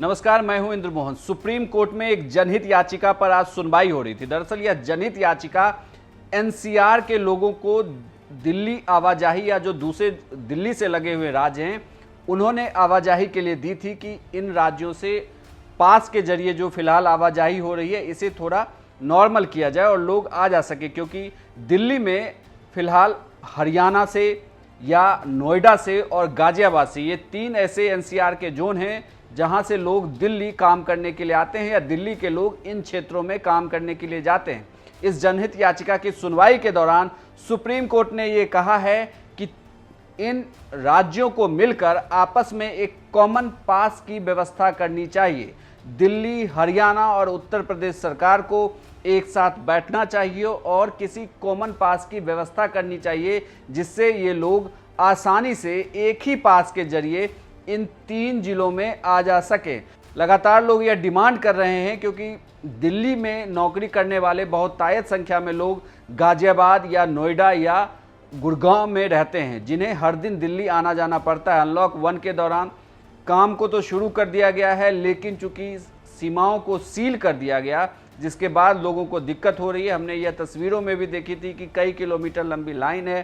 नमस्कार, मैं हूं इंद्र मोहन। सुप्रीम कोर्ट में एक जनहित याचिका पर आज सुनवाई हो रही थी। दरअसल यह जनहित याचिका एनसीआर के लोगों को दिल्ली आवाजाही या जो दूसरे दिल्ली से लगे हुए राज्य हैं उन्होंने आवाजाही के लिए दी थी कि इन राज्यों से पास के जरिए जो फिलहाल आवाजाही हो रही है इसे थोड़ा नॉर्मल किया जाए और लोग आ जा सके, क्योंकि दिल्ली में फिलहाल हरियाणा से या नोएडा से और गाजियाबाद से ये तीन ऐसे एनसीआर के जोन हैं जहां से लोग दिल्ली काम करने के लिए आते हैं या दिल्ली के लोग इन क्षेत्रों में काम करने के लिए जाते हैं। इस जनहित याचिका की सुनवाई के दौरान सुप्रीम कोर्ट ने ये कहा है कि इन राज्यों को मिलकर आपस में एक कॉमन पास की व्यवस्था करनी चाहिए। दिल्ली, हरियाणा और उत्तर प्रदेश सरकार को एक साथ बैठना चाहिए और किसी कॉमन पास की व्यवस्था करनी चाहिए जिससे ये लोग आसानी से एक ही पास के जरिए इन तीन जिलों में आ जा सके। लगातार लोग यह डिमांड कर रहे हैं क्योंकि दिल्ली में नौकरी करने वाले बहुत तायत संख्या में लोग गाजियाबाद या नोएडा या गुड़गांव में रहते हैं, जिन्हें हर दिन दिल्ली आना जाना पड़ता है। अनलॉक 1 के दौरान काम को तो शुरू कर दिया गया है, लेकिन चूंकि सीमाओं को सील कर दिया गया जिसके बाद लोगों को दिक्कत हो रही है। हमने यह तस्वीरों में भी देखी थी कि कई किलोमीटर लंबी लाइन है।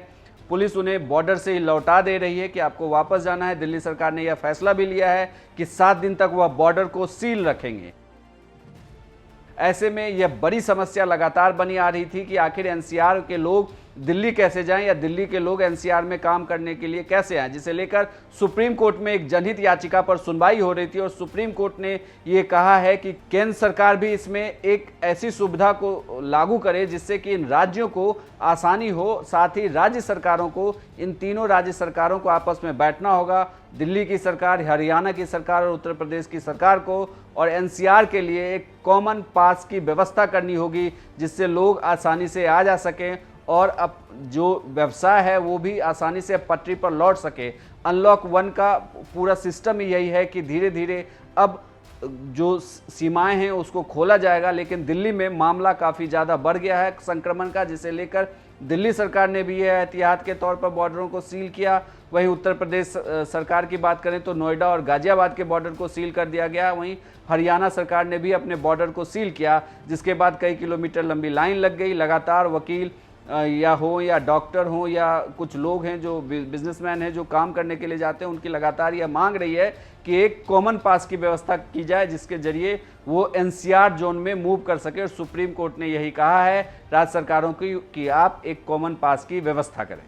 पुलिस उन्हें बॉर्डर से ही लौटा दे रही है कि आपको वापस जाना है। दिल्ली सरकार ने यह फैसला भी लिया है कि 7 दिन तक वह बॉर्डर को सील रखेंगे। ऐसे में यह बड़ी समस्या लगातार बनी आ रही थी कि आखिर एनसीआर के लोग दिल्ली कैसे जाएं या दिल्ली के लोग एनसीआर में काम करने के लिए कैसे आएं, जिसे लेकर सुप्रीम कोर्ट में एक जनहित याचिका पर सुनवाई हो रही थी और सुप्रीम कोर्ट ने ये कहा है कि केंद्र सरकार भी इसमें एक ऐसी सुविधा को लागू करे जिससे कि इन राज्यों को आसानी हो। साथ ही राज्य सरकारों को, इन तीनों राज्य सरकारों को आपस में बैठना होगा, दिल्ली की सरकार, हरियाणा की सरकार और उत्तर प्रदेश की सरकार को, और एनसीआर के लिए एक कॉमन पास की व्यवस्था करनी होगी जिससे लोग आसानी से आ जा सकें और अब जो व्यवसाय है वो भी आसानी से पटरी पर लौट सके। अनलॉक 1 का पूरा सिस्टम ही यही है कि धीरे धीरे अब जो सीमाएं हैं उसको खोला जाएगा, लेकिन दिल्ली में मामला काफ़ी ज़्यादा बढ़ गया है संक्रमण का, जिसे लेकर दिल्ली सरकार ने भी यह एहतियात के तौर पर बॉर्डरों को सील किया। वहीं उत्तर प्रदेश सरकार की बात करें तो नोएडा और गाजियाबाद के बॉर्डर को सील कर दिया गया। वहीं हरियाणा सरकार ने भी अपने बॉर्डर को सील किया, जिसके बाद कई किलोमीटर लंबी लाइन लग गई। लगातार वकील या हो या डॉक्टर हो या कुछ लोग हैं जो बिजनेसमैन हैं जो काम करने के लिए जाते हैं, उनकी लगातार यह मांग रही है कि एक कॉमन पास की व्यवस्था की जाए जिसके जरिए वो एनसीआर जोन में मूव कर सके। और सुप्रीम कोर्ट ने यही कहा है राज्य सरकारों की कि आप एक कॉमन पास की व्यवस्था करें।